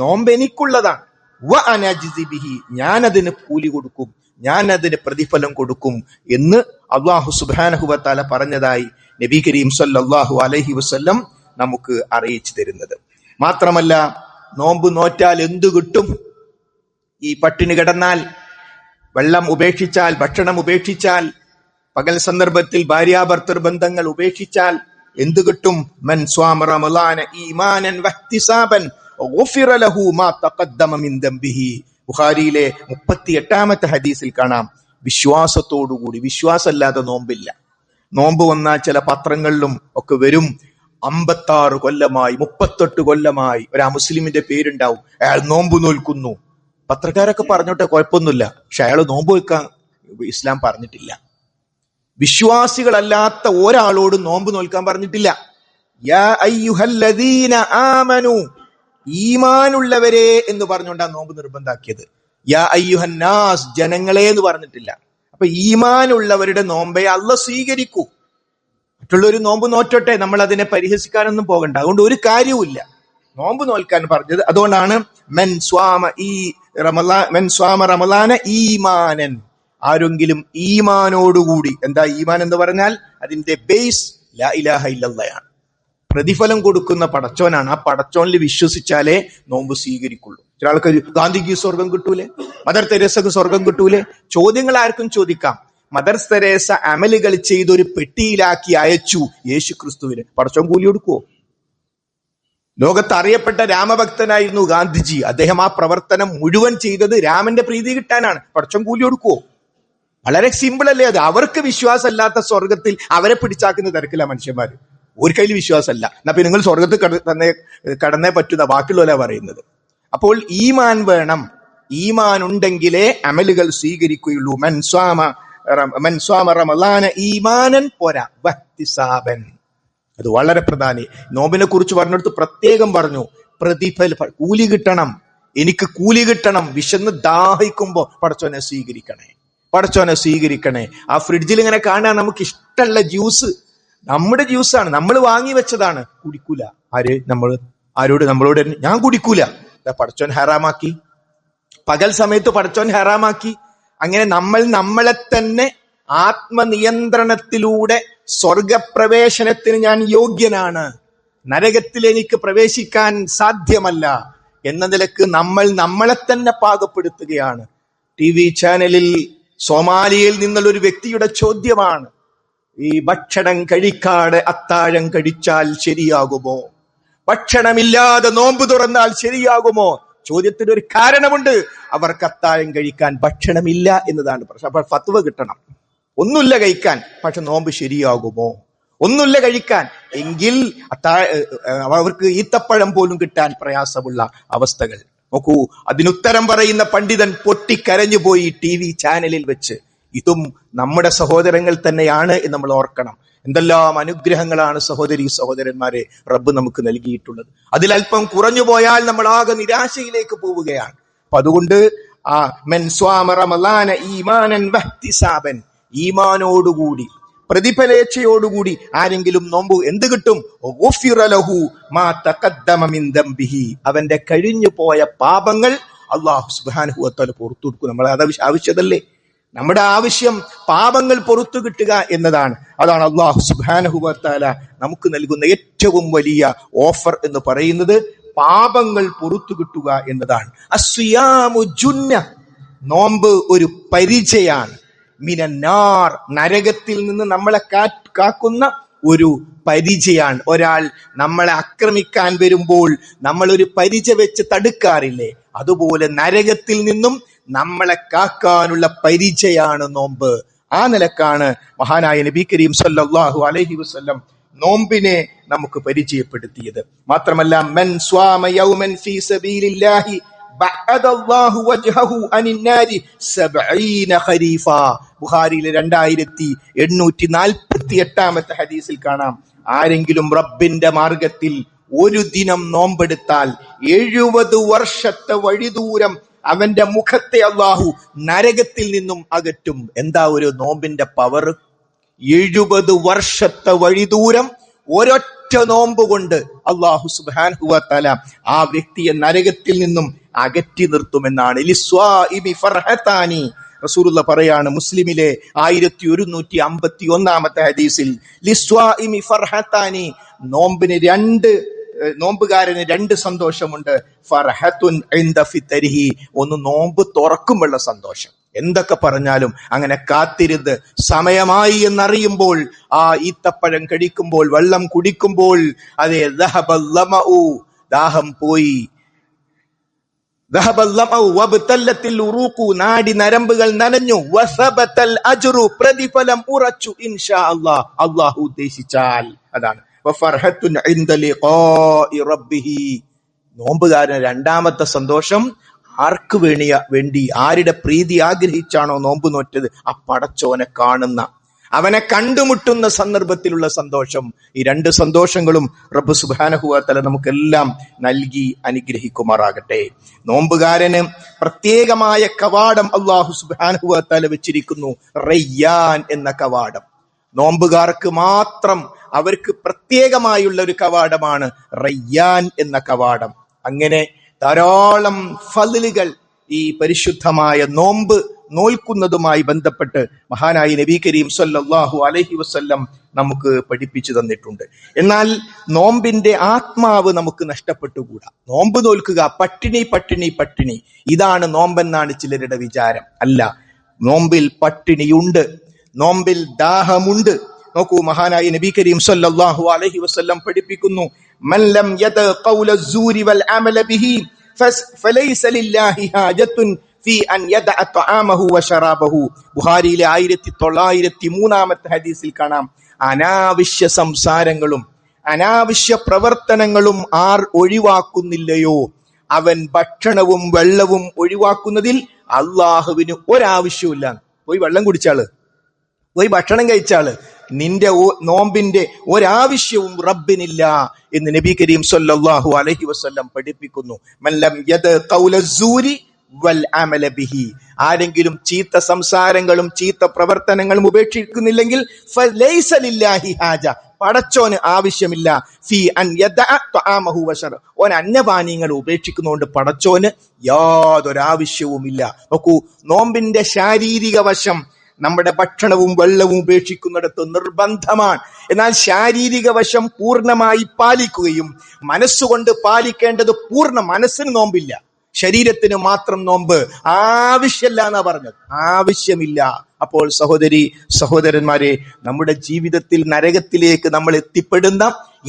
നോമ്പ് എനിക്കുള്ളതാണ്, വ അന അജ്സി ബിഹി, ഞാൻ അതിന് കൂലി കൊടുക്കും, ഞാൻ അതിന് പ്രതിഫലം കൊടുക്കും എന്ന് അല്ലാഹു സുബ്ഹാനഹു വ തആല പറഞ്ഞതായി നബി കരീം സല്ലല്ലാഹു അലൈഹി വസല്ലം നമുക്ക് അറിയിച്ചു തരുന്നത്. മാത്രമല്ല, നോമ്പ് നോറ്റാൽ എന്തു കിട്ടും? ഈ പട്ടിണി കിടന്നാൽ, വെള്ളം ഉപേക്ഷിച്ചാൽ, ഭക്ഷണം ഉപേക്ഷിച്ചാൽ, പകൽ സന്ദർഭത്തിൽ ഭാര്യാഭർത്തൃ ബന്ധങ്ങൾ ഉപേക്ഷിച്ചാൽ എന്തു കിട്ടും? മൻ സ്വാമ റമളാന ഈമാനൻ വഹ്തിസാബൻ ഗുഫിറ ലഹു മാ തഖദ്ദമ മിൻ ദംബിഹി. ബുഖാരിയിലെ 38ാമത്തെ ഹദീസിൽ കാണാം, വിശ്വാസത്തോടുകൂടി, വിശ്വാസമില്ലാതെ നോമ്പില്ല. നോമ്പ് വന്നാൽ ചില പത്രങ്ങളിലും ഒക്കെ വരും, 56 കൊല്ലമായി 38 കൊല്ലമായി ഒരു മുസ്ലിമിന്റെ പേരുണ്ടാവും, അയാൾ നോമ്പ് നോൽക്കുന്നു. പത്രക്കാരൊക്കെ പറഞ്ഞോട്ടെ, കുഴപ്പമൊന്നുമില്ല, പക്ഷെ അയാൾ നോമ്പ് നോൽക്കാൻ ഇസ്ലാം പറഞ്ഞിട്ടില്ല. വിശ്വാസികളല്ലാത്ത ഒരാളോട് നോമ്പ് നോൽക്കാൻ പറഞ്ഞിട്ടില്ല. യാ അയ്യുഹല്ലദീന ആമനു, ഈമാനുള്ളവരെ എന്ന് പറഞ്ഞുകൊണ്ടാണ് നോമ്പ് നിർബന്ധാക്കിയത്. യാ അയ്യുഹന്നാസ്, ജനങ്ങളെ എന്ന് പറഞ്ഞിട്ടില്ല. അപ്പൊ ഈമാനുള്ളവരുടെ നോമ്പേ അള്ളാഹ് സ്വീകരിക്കൂ. മറ്റുള്ളൊരു നോമ്പ് നോറ്റോട്ടെ, നമ്മൾ അതിനെ പരിഹസിക്കാനൊന്നും പോകണ്ട, അതുകൊണ്ട് ഒരു കാര്യവുമില്ല. നോമ്പ് നോൽക്കാൻ പറഞ്ഞത് അതുകൊണ്ടാണ്. മൻ സ്വാമ റമളാന ഈമാനൻ, ആരെങ്കിലും ഈമാനോടുകൂടി. എന്താ ഈമാൻ എന്ന് പറഞ്ഞാൽ? അതിന്റെ ബേസ് ലാ ഇലാഹ ഇല്ലല്ലാഹ്, പ്രതിഫലം കൊടുക്കുന്ന പടച്ചോനാണ്. ആ പടച്ചോനിൽ വിശ്വസിച്ചാലേ നോമ്പ് സ്വീകരിക്കുള്ളൂ. ചില ആൾക്കാർ, ഗാന്ധിക്ക് സ്വർഗം കിട്ടൂലേ, മദർ തെരേസക്ക് സ്വർഗം കിട്ടൂലേ? ചോദ്യങ്ങൾ ആർക്കും ചോദിക്കാം. മദർ തെരേസ അമലുകൾ ചെയ്തൊരു പെട്ടിയിലാക്കി അയച്ചു യേശു ക്രിസ്തുവിന്, പടച്ചോൻ കൂലി കൊടുക്കുവോ? ലോകത്ത് അറിയപ്പെട്ട രാമഭക്തനായിരുന്നു ഗാന്ധിജി. അദ്ദേഹം ആ പ്രവർത്തനം മുഴുവൻ ചെയ്തത് രാമന്റെ പ്രീതി കിട്ടാനാണ്. പടച്ചോൻ കൂലി കൊടുക്കുവോ? വളരെ സിമ്പിൾ അല്ലേ അത്? അവർക്ക് വിശ്വാസമല്ലാത്ത സ്വർഗത്തിൽ അവരെ പിടിച്ചാക്കുന്ന തിരക്കില്ല മനുഷ്യന്മാര്. ഒരു കയ്യിൽ വിശ്വാസമല്ല, എന്നാ പിന്നെ നിങ്ങൾ സ്വർഗത്തിൽ കടന്നേ പറ്റുന്ന ബാക്കിയുള്ളവരാ പറയുന്നത്. അപ്പോൾ ഈമാൻ വേണം, ഈമാൻ ഉണ്ടെങ്കിലേ അമലുകൾ സ്വീകരിക്കുകയുള്ളൂ. മൻ സ്വാമ റമളാന ഈമാനൻ പോരാ, വഹ്തിസാബൻ, അത് വളരെ പ്രധാനി. നോമ്പിനെ കുറിച്ച് പറഞ്ഞെടുത്ത് പ്രത്യേകം പറഞ്ഞു, പ്രതിഫലം, കൂലി കിട്ടണം, എനിക്ക് കൂലി കിട്ടണം. വിശന്ന് ദാഹിക്കുമ്പോ പടച്ചോനെ സ്വീകരിക്കണേ, പടച്ചോനെ സ്വീകരിക്കണേ. ആ ഫ്രിഡ്ജിൽ ഇങ്ങനെ കാണാൻ നമുക്ക് ഇഷ്ടമുള്ള ജ്യൂസ്, നമ്മുടെ ജ്യൂസാണ്, നമ്മൾ വാങ്ങി വെച്ചതാണ്, കുടിക്കൂല. ആര്? നമ്മളോട് ഞാൻ കുടിക്കൂല. പടച്ചോൻ ഹറാമാക്കി, പകൽ സമയത്ത് പടച്ചോൻ ഹറാമാക്കി. അങ്ങനെ നമ്മളെ തന്നെ ആത്മനിയന്ത്രണത്തിലൂടെ സ്വർഗപ്രവേശനത്തിന് ഞാൻ യോഗ്യനാണ്, നരകത്തിൽ എനിക്ക് പ്രവേശിക്കാൻ സാധ്യമല്ല എന്ന നിലക്ക് നമ്മളെ തന്നെ പാകപ്പെടുത്തുകയാണ്. TV ചാനലിൽ സോമാലിയയിൽ നിന്നുള്ള ഒരു വ്യക്തിയുടെ ചോദ്യമാണ്, ഈ ഭക്ഷണം കഴിക്കാതെ അത്താഴം കഴിച്ചാൽ ശരിയാകുമോ? ഭക്ഷണമില്ലാതെ നോമ്പ് തുറന്നാൽ ശരിയാകുമോ? ചോദ്യത്തിന് ഒരു കാരണമുണ്ട്, അവർക്ക് അത്താഴം കഴിക്കാൻ ഭക്ഷണമില്ല എന്നതാണ് പ്രശ്നം. അപ്പോൾ ഫത്വ കിട്ടണം. ഒന്നുമില്ല കഴിക്കാൻ, പക്ഷെ നോമ്പ് ശരിയാകുമോ? ഒന്നുമില്ല കഴിക്കാൻ, എങ്കിൽ അവർക്ക് ഈത്തപ്പഴം പോലും കിട്ടാൻ പ്രയാസമുള്ള അവസ്ഥകൾ നോക്കൂ. അതിനുത്തരം പറയുന്ന പണ്ഡിതൻ പൊട്ടിക്കരഞ്ഞു പോയി TV ചാനലിൽ വെച്ച്. ഇതും നമ്മുടെ സഹോദരങ്ങൾ തന്നെയാണ് എന്ന് നമ്മൾ ഓർക്കണം. എന്തെല്ലാം അനുഗ്രഹങ്ങളാണ് സഹോദരന്മാരെ റബ്ബ് നമുക്ക് നൽകിയിട്ടുള്ളത്. അതിലല്പം കുറഞ്ഞു പോയാൽ നമ്മൾ ആകെ നിരാശയിലേക്ക് പോവുകയാണ്. അപ്പൊ അതുകൊണ്ട് മൻ സ്വാമ റമളാന ഈമാനൻ വഹ്തിസാബൻ, ഈമാനോടുകൂടി പ്രതിഫലേച്ഛയോടുകൂടി ആരെങ്കിലും നോമ്പ് എന്ത് കിട്ടും? ഗുഫിറ ലഹു മാ തഖദ്ദമ മിൻ ദംബിഹി, അവന്റെ കഴിഞ്ഞു പോയ പാപങ്ങൾ അല്ലാഹു സുബ്ഹാനഹു വ തആല പുറത്തു കൊടുക്കും. നമ്മളെ ആവശ്യമല്ലേ? നമ്മുടെ ആവശ്യം പാപങ്ങൾ പുറത്തു കിട്ടുക എന്നതാണ്. അതാണ് അല്ലാഹു സുബ്ഹാനഹു വ തആല നമുക്ക് നൽകുന്ന ഏറ്റവും വലിയ ഓഫർ എന്ന് പറയുന്നത്, പാപങ്ങൾ പുറത്തു കിട്ടുക എന്നതാണ്. അസ്സിയാമു ജുന്ന, നോമ്പ് ഒരു പരിചയാണ്. മിനന്നാർ, നരകത്തിൽ നിന്ന് നമ്മളെ കാക്കുന്ന ഒരു പരിചയാണ്. ഒരാൾ നമ്മളെ ആക്രമിക്കാൻ വരുമ്പോൾ നമ്മൾ ഒരു പരിച വെച്ച് തടുക്കാറില്ലേ, അതുപോലെ നരകത്തിൽ നിന്നും നമ്മളെ കാക്കാനുള്ള പരിചയാണ് നോമ്പ്. ആ നിലക്കാണ് മഹാനായ നബി കരീം സല്ലല്ലാഹു അലൈഹി വസല്ലം നോമ്പിനെ നമുക്ക് പരിചയപ്പെടുത്തിയത്. മാത്രമല്ല, മൻ സ്വാമ യൗമൻ ഫീ സബീലില്ലാഹി ബഅദല്ലാഹു വജ്ഹഹു അനിന്നാരി 70 ഖരീഫ. ബുഖാരിയിലെ 2848 ഹദീസിൽ കാണാം, ആരെങ്കിലും റബ്ബിന്റെ മാർഗത്തിൽ ഒരു ദിനം നോമ്പെടുത്താൽ 70 വർഷത്തെ വഴിദൂരം അവന്റെ മുഖത്തെ അള്ളാഹു നരകത്തിൽ നിന്നും അകറ്റും. എന്താ ഒരു നോമ്പിന്റെ പവർ! 70 വർഷത്തെ വഴിദൂരം ഒരൊറ്റ നോമ്പ് കൊണ്ട് അള്ളാഹു സുബ്ഹാനഹു വ തആല ആ വ്യക്തിയെ നരകത്തിൽ നിന്നും അകറ്റി നിർത്തുമെന്നാണ്. ലിസ്വാഇബി ഫർഹതാനി, റസൂലുള്ളാഹി പറയാണ് മുസ്ലിമിലെ 1151 ഹദീസിൽ, ലിസ്വാഇമി ഫർഹതാനി, നോമ്പുകാരന് 2 സന്തോഷമുണ്ട്. ഫർഹത്തുൻ ഇൻദ ഫിത്രിഹി, ഒന്ന് നോമ്പ് തുറക്കുമ്പോഴുള്ള സന്തോഷം. എന്തൊക്കെ പറഞ്ഞാലും അങ്ങനെ കാത്തിരുന്ന് സമയമായി എന്നറിയുമ്പോൾ, ആ ഈത്തപ്പഴം കഴിക്കുമ്പോൾ, വെള്ളം കുടിക്കുമ്പോൾ, അതേ ദഹബൽ ലമഉ, ദാഹം പോയി, ദഹബൽ ലമഉ വബ്തല്ലത്തിൽ ഉറൂഖു, നാടി നരമ്പുകൾ നനഞ്ഞു, വസബതൽ അജ്റു, പ്രതിഫലം ഉറച്ചു, ഇൻഷാ അല്ലാഹ്, അല്ലാഹു ഉദ്ദേശിച്ചാൽ. അതാണ് വഫർഹത്തുൻ ഇൻദ ലിഖാഇ റബ്ബിഹി. നോമ്പുകാരന് 2ാമത്തെ സന്തോഷം, ആർക്ക് വേണ്ടി ആരുടെ പ്രീതി ആഗ്രഹിച്ചാണോ നോമ്പ് നോറ്റത് ആ പടച്ചോനെ കാണുന്ന, അവനെ കണ്ടുമുട്ടുന്ന സന്ദർഭത്തിലുള്ള സന്തോഷം. ഈ 2 സന്തോഷങ്ങളും റബ്ബ് സുബ്ഹാനഹു വ തആല നമുക്കെല്ലാം നൽകി അനുഗ്രഹിക്കുമാറാകട്ടെ. നോമ്പുകാരന് പ്രത്യേകമായ കവാടം അല്ലാഹു സുബ്ഹാനഹു വ തആല വെച്ചിരിക്കുന്നു, റയ്യാൻ എന്ന കവാടം. നോമ്പുകാർക്ക് മാത്രം അവർക്ക് പ്രത്യേകമായുള്ള ഒരു കവാടമാണ് റയ്യാൻ എന്ന കവാടം. അങ്ങനെ ധാരാളം ഫളിലുകൾ ഈ പരിശുദ്ധമായ നോമ്പ് നോൽക്കുന്നതുമായി ബന്ധപ്പെട്ട് മഹാനായ നബി കരീം സല്ലല്ലാഹു അലൈഹി വസല്ലം നമുക്ക് പഠിപ്പിച്ചു തന്നിട്ടുണ്ട്. എന്നാൽ നോമ്പിന്റെ ആത്മാവ് നമുക്ക് നഷ്ടപ്പെട്ടുകൂടാ. നോമ്പ് നോൽക്കുക, പട്ടിണി പട്ടിണി പട്ടിണി, ഇതാണ് നോമ്പെന്നാണ് ചിലരുടെ വിചാരം. അല്ല, നോമ്പിൽ പട്ടിണിയുണ്ട്, നോമ്പിൽ ദാഹമുണ്ട്. നോക്കൂ, മഹാനായ നബി കരീം സല്ലല്ലാഹു അലൈഹി വസല്ലം പഠിപ്പിക്കുന്നു, മൻ ലം യദ ഖൗല സൂരി വൽ അമല ബിഹി ഫലൈസ ലില്ലാഹി ഹാജത്തുൻ ഫീ അൻ യദഅ തആമഹു വശറാബഹു. ബുഖാരിയിലെ 1903 ഹദീസിൽ കാണാം, അനാവശ്യ സംസാരങ്ങളും അനാവശ്യ പ്രവർത്തനങ്ങളും ആർ ഒഴിവാക്കുന്നില്ലയോ, അവൻ ഭക്ഷണവും വെള്ളവും ഒഴിവാക്കുന്നതിൽ അള്ളാഹുവിന് ഒരാവശ്യമില്ല. പോയി വെള്ളം കുടിച്ചാള്, പോയി ഭക്ഷണം കഴിച്ചാള്, നിന്റെ നോമ്പിന്റെ ഒരാവശ്യവും റബ്ബിനില്ല എന്ന് നബി കരീം സല്ലല്ലാഹു അലൈഹി വസല്ലം പഠിപ്പിക്കുന്നു. മല്ലം യദ ഖൗല സൂരി വൽ അമല ബിഹി, ആരെങ്കിലും ചീത്ത സംസാരങ്ങളും ചീത്ത പ്രവർത്തനങ്ങളും ഉപേക്ഷിക്കുന്നില്ലെങ്കിൽ ഫലൈസ ലില്ലാഹി ഹാജ, പടച്ചോന് ആവശ്യമില്ല, ഫീ അൻ യദഅ തആമഹു വശറ, ഓൻ അന്നപാനീയങ്ങൾ ഉപേക്ഷിക്കുന്നതുകൊണ്ട് പടച്ചോന് യാതൊരാവശ്യവുമില്ല. നോക്കൂ, നോമ്പിന്റെ ശാരീരിക വശം നമ്മുടെ ഭക്ഷണവും വെള്ളവും ഉപേക്ഷിക്കുന്നിടത്ത് നിർബന്ധമാണ്. എന്നാൽ ശാരീരിക വശം പൂർണ്ണമായി പാലിക്കുകയും മനസ്സുകൊണ്ട് പാലിക്കേണ്ടത് മനസ്സിന് നോമ്പില്ല, ശരീരത്തിന് മാത്രം നോമ്പ് ആവശ്യമില്ല എന്നാ പറഞ്ഞത്, ആവശ്യമില്ല. അപ്പോൾ സഹോദരി സഹോദരന്മാരെ, നമ്മുടെ ജീവിതത്തിൽ നരകത്തിലേക്ക് നമ്മൾ എത്തിപ്പെടുന്ന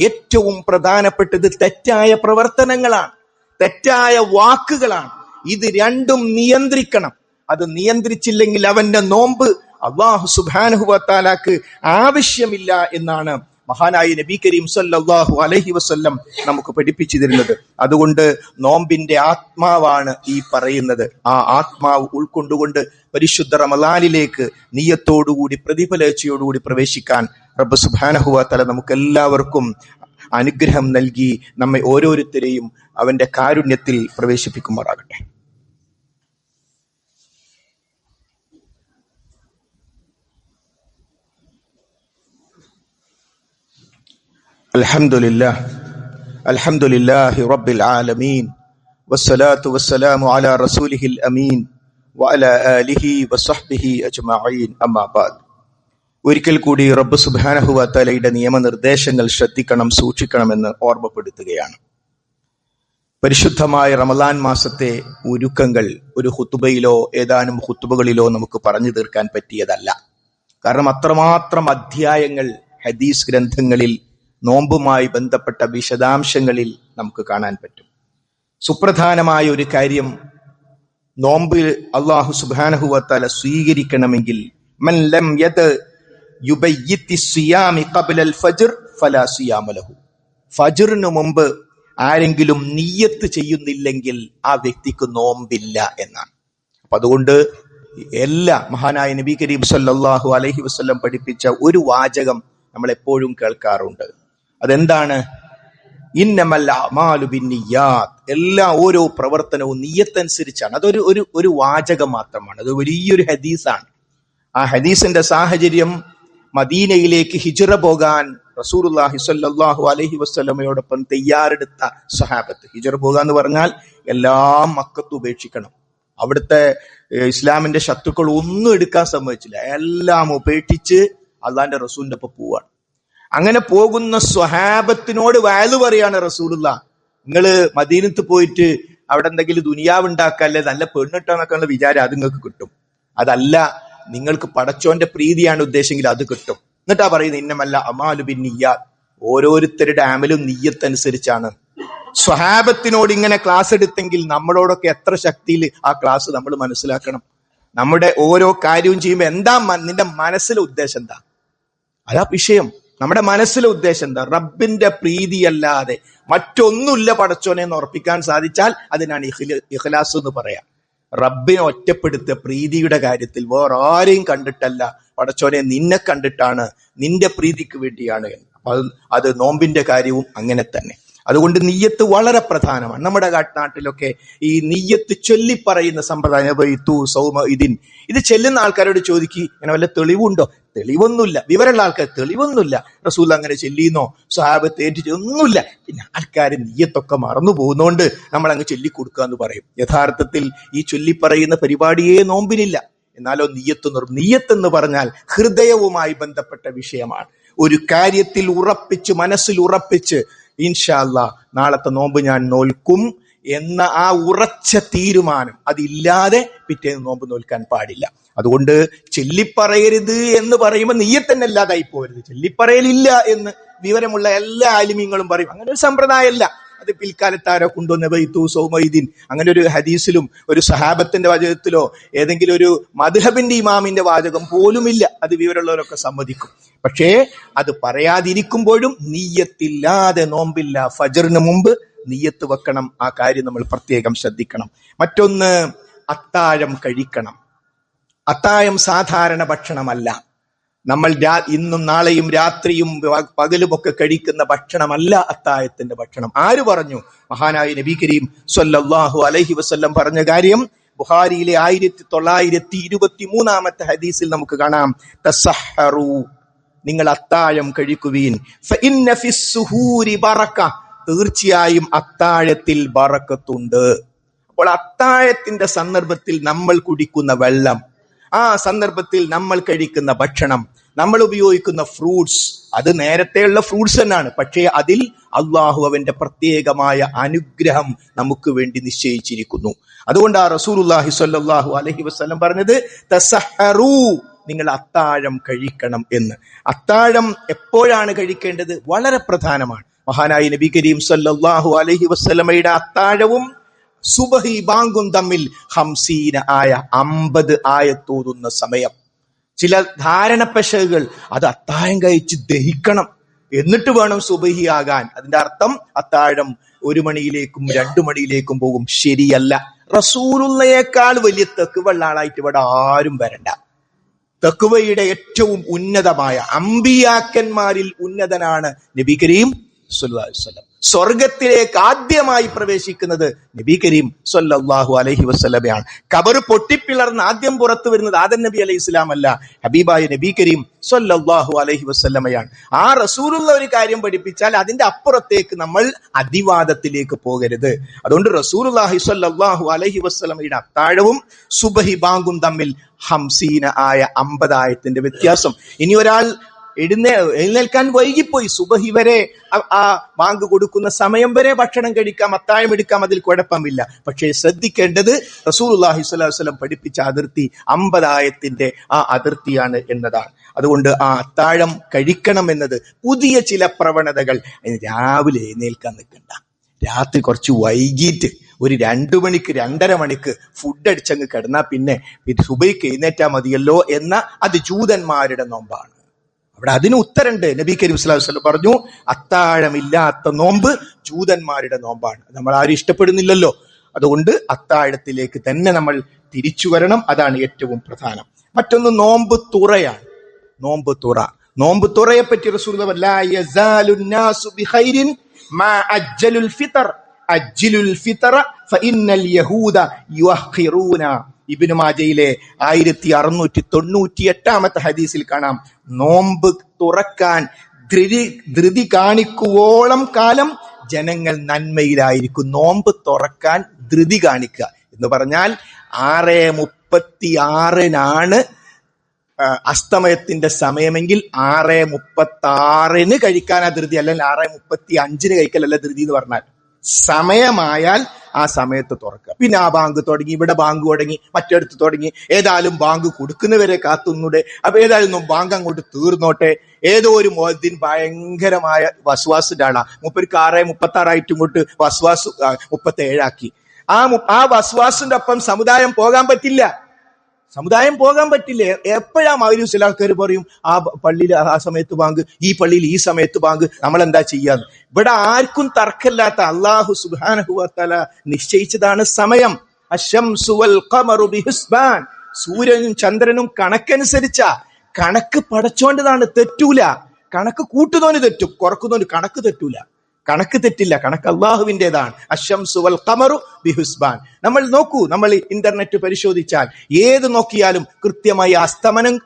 ഏറ്റവും പ്രധാനപ്പെട്ടത് തെറ്റായ പ്രവർത്തനങ്ങളാണ്, തെറ്റായ വാക്കുകളാണ്. ഇത് 2ഉം നിയന്ത്രിക്കണം. അത് നിയന്ത്രിച്ചില്ലെങ്കിൽ അവന്റെ നോമ്പ് അല്ലാഹു സുബ്ഹാനഹു വ തആലക്ക് ആവശ്യമില്ല എന്നാണ് മഹാനായ നബി കരീം സല്ലല്ലാഹു അലൈഹി വസല്ലം നമുക്ക് പഠിപ്പിച്ചു തരുന്നത്. അതുകൊണ്ട് നോമ്പിന്റെ ആത്മാവാണ് ഈ പറയുന്നത്. ആ ആത്മാവ് ഉൾക്കൊണ്ടുകൊണ്ട് പരിശുദ്ധ റമളാനിലേക്ക് നിയ്യത്തോടുകൂടി പ്രതിഫലേച്ഛയോടുകൂടി പ്രവേശിക്കാൻ റബ്ബ് സുബ്ഹാനഹു വ തആല നമുക്ക് എല്ലാവർക്കും അനുഗ്രഹം നൽകി നമ്മെ ഓരോരുത്തരെയും അവന്റെ കാരുണ്യത്തിൽ പ്രവേശിപ്പിക്കുമാറാകട്ടെ. അൽഹംദുലില്ലാഹി റബ്ബിൽ ആലമീൻ വസ്സലാത്തു വസ്സലാമു അലാ റസൂലിഹിൽ അമീൻ വഅലാ ആലിഹി വസഹ്ബിഹി അജ്മഈൻ. അമ്മാ ബഅദ്. ഒരിക്കൽ കൂടി റബ്ബ് സുബ്ഹാനഹു വ തആലയുടെ നിയമനിർദ്ദേശങ്ങൾ ശ്രദ്ധിക്കണം, സൂക്ഷിക്കണമെന്ന് ഓർമ്മപ്പെടുത്തുകയാണ്. പരിശുദ്ധമായ റമളാൻ മാസത്തെ ഒരുക്കങ്ങൾ ഒരു ഖുതുബയിലോ ഏതാനും ഖുതുബകളിലോ നമുക്ക് പറഞ്ഞു തീർക്കാൻ പറ്റിയതല്ല. കാരണം അത്രമാത്രം അധ്യായങ്ങൾ ഹദീസ് ഗ്രന്ഥങ്ങളിൽ നോമ്പുമായി ബന്ധപ്പെട്ട വിശദാംശങ്ങളിൽ നമുക്ക് കാണാൻ പറ്റും. സുപ്രധാനമായ ഒരു കാര്യം, നോമ്പ് അല്ലാഹു സുബ്ഹാനഹു വ തആല സ്വീകരിക്കണമെങ്കിൽ മൻ ലം യദ് യുബയ്യിത്തി സിയാമി ഖബ്ല അൽ ഫജ്ർ ഫലാ സിയാമ ലഹു. ഫജ്റിനു മുമ്പ് ആരെങ്കിലും നിയ്യത്ത് ചെയ്യുന്നില്ലെങ്കിൽ ആ വ്യക്തിക്ക് നോമ്പില്ല എന്നാണ്. അപ്പൊ അതുകൊണ്ട് എല്ലാ മഹാനായ നബി കരീം സല്ലല്ലാഹു അലൈഹി വസല്ലം പഠിപ്പിച്ച ഒരു വാചകം നമ്മൾ എപ്പോഴും കേൾക്കാറുണ്ട്. അതെന്താണ്? ഇന്നമൽ അഅ്മാലു ബിന്നിയ്യാത്ത്. എല്ലാ ഓരോ പ്രവർത്തനവും നിയ്യത്തനുസരിച്ചാണ്. അതൊരു ഒരു വാചകം മാത്രമാണ്. അത് വലിയൊരു ഹദീസാണ്. ആ ഹദീസിന്റെ സാഹചര്യം മദീനയിലേക്ക് ഹിജ്റ പോകാൻ റസൂലുള്ളാഹി സ്വല്ലല്ലാഹു അലൈഹി വസല്ലമയോടൊപ്പം തയ്യാറെടുത്ത സഹാബത്ത്. ഹിജ്റ പോകുക എന്ന് പറഞ്ഞാൽ എല്ലാം മക്കത്ത് ഉപേക്ഷിക്കണം. അവിടുത്തെ ഇസ്ലാമിന്റെ ശത്രുക്കൾ ഒന്നും എടുക്കാൻ സമ്മതിച്ചില്ല. എല്ലാം ഉപേക്ഷിച്ച് അള്ളാന്റെ റസൂലിന്റെ ഒപ്പം പോവാണ്. അങ്ങനെ പോകുന്ന സ്വഹാബത്തിനോട് വയലു പറയാണ് റസൂലുള്ളാഹ്, നിങ്ങള് മദീനത്ത് പോയിട്ട് അവിടെ എന്തെങ്കിലും ദുനിയാവ് ഉണ്ടാക്കല്ലേ, നല്ല പെണ്ണിട്ടാന്നൊക്കെയുള്ള വിചാരം അത് നിങ്ങൾക്ക് കിട്ടും. അതല്ല, നിങ്ങൾക്ക് പടച്ചോന്റെ പ്രീതിയാണ് ഉദ്ദേശമെങ്കിൽ അത് കിട്ടും. എന്നിട്ടാ പറയുന്നത് ഇന്നമല്ല അമാലു ബിന്നിയ്യാത്ത്. ഓരോരുത്തരുടെ അമലും നിയ്യത്തനുസരിച്ചാണ്. സ്വഹാബത്തിനോട് ഇങ്ങനെ ക്ലാസ് എടുത്തെങ്കിൽ നമ്മളോടൊക്കെ എത്ര ശക്തിയിൽ ആ ക്ലാസ് നമ്മൾ മനസ്സിലാക്കണം. നമ്മുടെ ഓരോ കാര്യവും ചെയ്യുമ്പോൾ എന്താ നിന്റെ മനസ്സിലെ ഉദ്ദേശം എന്താ? അതാ വിഷയം. നമ്മുടെ മനസ്സിലെ ഉദ്ദേശം എന്താ? റബ്ബിന്റെ പ്രീതിയല്ലാതെ മറ്റൊന്നുമില്ല പടച്ചോനെ എന്ന് ഉറപ്പിക്കാൻ സാധിച്ചാൽ അതിനാണ് ഇഖ്ലാസ് എന്ന് പറയാം. റബ്ബിനെ ഒറ്റപ്പെടുത്തുക പ്രീതിയുടെ കാര്യത്തിൽ, വേറെ ആരെയും കണ്ടിട്ടല്ല, പടച്ചോനെ നിന്നെ കണ്ടിട്ടാണ്, നിന്റെ പ്രീതിക്ക് വേണ്ടിയാണ്. അപ്പൊ അത് നോമ്പിന്റെ കാര്യവും അങ്ങനെ തന്നെ. അതുകൊണ്ട് നിയ്യത്ത് വളരെ പ്രധാനമാണ്. നമ്മുടെ നാട്ടിലൊക്കെ ഈ നിയ്യത്ത് ചൊല്ലിപ്പറയുന്ന സമ്പ്രദായം, ഇത് ചെല്ലുന്ന ആൾക്കാരോട് ചോദിക്കുക, ഇങ്ങനെ വല്ല തെളിവുണ്ടോ? തെളിവൊന്നുമില്ല. വിവരമുള്ള ആൾക്കാർ തെളിവൊന്നുമില്ല. റസൂൽ അങ്ങനെ ചെല്ലിയെന്നോ സ്വഹാബത്ത് ഏറ്റിട്ട് ഒന്നുമില്ല. പിന്നെ ആൾക്കാർ നിയ്യത്തൊക്കെ മറന്നു പോകുന്നോണ്ട് നമ്മൾ അങ്ങ് ചൊല്ലിക്കൊടുക്കുക എന്ന് പറയും. യഥാർത്ഥത്തിൽ ഈ ചൊല്ലിപ്പറയുന്ന പരിപാടിയേ നോമ്പിനില്ല. എന്നാലോ നിയ്യത്ത് എന്ന് പറഞ്ഞാൽ ഹൃദയവുമായി ബന്ധപ്പെട്ട വിഷയമാണ്. ഒരു കാര്യത്തിൽ ഉറപ്പിച്ച്, മനസ്സിൽ ഉറപ്പിച്ച്, ഇൻഷാ അല്ലാഹ് നാളത്തെ നോമ്പ് ഞാൻ നോൽക്കും എന്ന ആ ഉറച്ച തീരുമാനം, അതില്ലാതെ പിറ്റേന്ന് നോമ്പ് നോൽക്കാൻ പാടില്ല. അതുകൊണ്ട് ചെല്ലിപ്പറയരുത് എന്ന് പറയുമ്പോൾ നിയ്യത്തന്നെ അല്ലാതായി പോകരുത്. ചെല്ലിപ്പറയലില്ല എന്ന് വിവരമുള്ള എല്ലാ ആലിമീങ്ങളും പറയും. അങ്ങനെ ഒരു സമ്പ്രദായമല്ല. അത് പിൽക്കാലത്താരോ കൊണ്ടുവന്ന ബൈത്തു സൗമൈദീൻ, അങ്ങനെ ഒരു ഹദീസിലും ഒരു സഹാബത്തിന്റെ വാചകത്തിലോ ഏതെങ്കിലും ഒരു മദ്ഹബിന്റെ ഇമാമിന്റെ വാചകം പോലുമില്ല. അത് വിവരമുള്ളവരൊക്കെ സമ്മതിക്കും. പക്ഷേ അത് പറയാതിരിക്കുമ്പോഴും നിയ്യത്തില്ലാതെ നോമ്പില്ല. ഫജ്റിന് മുമ്പ് നിയ്യത്ത് വെക്കണം. ആ കാര്യം നമ്മൾ പ്രത്യേകം ശ്രദ്ധിക്കണം. മറ്റൊന്ന്, അത്താഴം കഴിക്കണം. അത്താഴം സാധാരണ ഭക്ഷണമല്ല. നമ്മൾ ഇന്നും നാളെയും രാത്രിയും പകലുമൊക്കെ കഴിക്കുന്ന ഭക്ഷണമല്ല അത്താഴത്തിന്റെ ഭക്ഷണം. ആര് പറഞ്ഞു? മഹാനായ നബി കരീം സ്വല്ലല്ലാഹു അലൈഹി വസല്ലം പറഞ്ഞ കാര്യം ബുഖാരിയിലെ 1923 ഹദീസിൽ നമുക്ക് കാണാം. തസഹറു, നിങ്ങൾ അത്താഴം കഴിക്കുവീൻ. ഫഇന്ന ഫിസ്സുഹൂരി ബറക, തീർച്ചയായും അത്താഴത്തിൽ ബറക്കത്തുണ്ട്. അപ്പോൾ അത്താഴത്തിന്റെ സന്ദർഭത്തിൽ നമ്മൾ കുടിക്കുന്ന വെള്ളം, ആ സന്ദർഭത്തിൽ നമ്മൾ കഴിക്കുന്ന ഭക്ഷണം, നമ്മൾ ഉപയോഗിക്കുന്ന ഫ്രൂട്ട്സ്, അത് നേരത്തെയുള്ള ഫ്രൂട്ട്സ് തന്നെയാണ്. പക്ഷേ അതിൽ അള്ളാഹു അവന്റെ പ്രത്യേകമായ അനുഗ്രഹം നമുക്ക് വേണ്ടി നിശ്ചയിച്ചിരിക്കുന്നു. അതുകൊണ്ട് ആ റസൂലുള്ളാഹി സ്വല്ലല്ലാഹു അലൈഹി വസല്ലം പറഞ്ഞത് തസഹറു, നിങ്ങൾ അത്താഴം കഴിക്കണം എന്ന്. അത്താഴം എപ്പോഴാണ് കഴിക്കേണ്ടത്? വളരെ പ്രധാനമാണ്. മഹാനായ നബി കരീം സ്വല്ലല്ലാഹു അലൈഹി വസല്ലമയുടെ അത്താഴവും സുബഹി ബാങ്കും തമ്മിൽ 50 ആയത്തോതുന്ന സമയം. ചില ധാരണപ്പശകൾ, അത് അത്താഴം കഴിച്ച് ദഹിക്കണം എന്നിട്ട് വേണം സുബഹി ആകാൻ. അതിന്റെ അർത്ഥം അത്താഴം 1 മണിയിലേക്കും 2 മണിയിലേക്കും പോകും. ശരിയല്ല. റസൂലുള്ളയേക്കാൾ വലിയ തഖ്വയുള്ള ആളായിട്ട് ഇവിടെ ആരും വരണ്ട. തഖ്വയുടെ ഏറ്റവും ഉന്നതമായ അമ്പിയാക്കന്മാരിൽ ഉന്നതനാണ് നബി കരീം സ്വല്ലല്ലാഹു അലൈഹി വസല്ലം. സ്വർഗത്തിലേക്ക് ആദ്യമായി പ്രവേശിക്കുന്നത് നബി കരീം സ്വല്ലല്ലാഹു അലൈഹി വസല്ലമയാണ്. ഖബർ പൊട്ടിപ്പിളർന്ന് ആദ്യം പുറത്തു വരുന്നത് ആദം നബി അലൈഹി ഇസ്ലാം അല്ല, ഹബീബായ നബി കരീം സ്വല്ലല്ലാഹു അലൈഹി വസല്ലമയാണ്. ആ റസൂലുള്ള ഒരു കാര്യം പഠിപ്പിച്ചാൽ അതിന്റെ അപ്പുറത്തേക്ക് നമ്മൾ അതിവാദത്തിലേക്ക് പോകരുത്. അതുകൊണ്ട് റസൂലുള്ളാഹി സ്വല്ലല്ലാഹു അലൈഹി വസല്ലമയുടെ അത്താഴവും സുബഹി ബാങ്കും തമ്മിൽ 50 ആയത്തിന്റെ വ്യത്യാസം. ഇനി ഒരാൾ എഴുന്നേൽക്കാൻ വൈകിപ്പോയി, സുബഹി വരെ ആ ബാങ്ക് കൊടുക്കുന്ന സമയം വരെ ഭക്ഷണം കഴിക്കാം, അത്താഴം എടുക്കാം, അതിൽ കുഴപ്പമില്ല. പക്ഷേ ശ്രദ്ധിക്കേണ്ടത് റസൂലുള്ളാഹി സ്വല്ലല്ലാഹു അലൈഹി വസല്ലം പഠിപ്പിച്ച അതിർത്തി 50 ആയത്തിന്റെ ആ അതിർത്തിയാണ് എന്നതാണ്. അതുകൊണ്ട് ആ അത്താഴം കഴിക്കണം എന്നത് പുതിയ ചില പ്രവണതകൾ. രാവിലെ എഴുന്നേൽക്കാൻ നിൽക്കണ്ട, രാത്രി കുറച്ച് വൈകിട്ട് ഒരു 2 മണിക്ക് 2:30 മണിക്ക് ഫുഡ് അടിച്ചങ്ങ് കിടന്നാ പിന്നെ സുബൈക്ക് എഴുന്നേറ്റാ മതിയല്ലോ എന്ന അത് ജൂതന്മാരുടെ നോമ്പാണ്. അവിടെ അതിന് ഉത്തരണ്ട്. നബി കരീം സ്വല്ലല്ലാഹു അലൈഹി വസല്ലം പറഞ്ഞു, അത്താഴമില്ലാത്ത നോമ്പ് ജൂതന്മാരുടെ നോമ്പാണ്. നമ്മൾ ആരും ഇഷ്ടപ്പെടുന്നില്ലല്ലോ. അതുകൊണ്ട് അത്താഴത്തിലേക്ക് തന്നെ നമ്മൾ തിരിച്ചു വരണം. അതാണ് ഏറ്റവും പ്രധാനം. മറ്റൊന്ന് നോമ്പ് തുറയാണ്. നോമ്പ് തുറയെ പറ്റി റസൂലുള്ളാഹി ലാ യസാലു നാസു ബിഖൈരിൻ മാ അജ്ജലുൽ ഫിത്ർ അജ്ജിലുൽ ഫിത്റ ഫഇന്നൽ യഹൂദ യുഅഖിറൂന. ഇബ്നു മാജയിലെ 1698 ഹദീസിൽ കാണാം, നോമ്പ് തുറക്കാൻ ധൃതി കാണിക്കുവോളം കാലം ജനങ്ങൾ നന്മയിലായിരിക്കും. നോമ്പ് തുറക്കാൻ ധൃതി കാണിക്കുക എന്ന് പറഞ്ഞാൽ 6:36 അസ്തമയത്തിന്റെ സമയമെങ്കിൽ 6:36 കഴിക്കാനാ ധൃതി, അല്ലെങ്കിൽ 6:35 കഴിക്കലല്ല ധൃതി എന്ന് പറഞ്ഞാൽ. സമയമായാൽ ആ സമയത്ത് തുറക്കുക. പിന്നെ ആ ബാങ്ക് തുടങ്ങി, ഇവിടെ ബാങ്ക് തുടങ്ങി, മറ്റടുത്ത് തുടങ്ങി, ഏതായാലും ബാങ്ക് കൊടുക്കുന്നവരെ കാത്തുന്നൂടെ. അപ്പൊ ഏതായാലും ബാങ്ക് അങ്ങോട്ട് തീർന്നോട്ടെ. ഏതോ ഒരു മുഅദ്ദിൻ ഭയങ്കരമായ വസ്വാസിന്റെ ആളാ, മൂപ്പർക്ക് 6:36 ഇങ്ങോട്ട് വസ്വാസ് 37 ആ വസ്വാസിന്റെ ഒപ്പം സമുദായം പോകാൻ പറ്റില്ല. എപ്പോഴാ മഗ്‌രിബ് ചില ആൾക്കാർ പറയും ആ പള്ളിയിൽ ആ സമയത്ത് ബാങ്ക്, ഈ പള്ളിയിൽ ഈ സമയത്ത് ബാങ്ക്, നമ്മൾ എന്താ ചെയ്യാന്ന്. ഇവിടെ ആർക്കും തർക്കമില്ലാത്ത അല്ലാഹു സുബ്ഹാനഹു വ തആല നിശ്ചയിച്ചതാണ് സമയം. അശ്ശംസു വൽ ഖമറു ബിഹിസ്ബാൻ. സൂര്യനും ചന്ദ്രനും കണക്കനുസരിച്ചാ. കണക്ക് പടച്ചോണ്ടതാണ്, തെറ്റൂല. കണക്ക് കൂട്ടുന്നവന് തെറ്റും, കുറക്കുന്നവന് കണക്ക് തെറ്റൂല. കണക്ക് തെറ്റില്ല, കണക്ക് അള്ളാഹുവിൻ്റെതാണ്. അശ്ശംസു വൽ ഖമറു ബിഹിസ്ബാൻ. നമ്മൾ നോക്കൂ, നമ്മൾ ഇന്റർനെറ്റ് പരിശോധിച്ചാൽ ഏത് നോക്കിയാലും കൃത്യമായി അസ്തമയം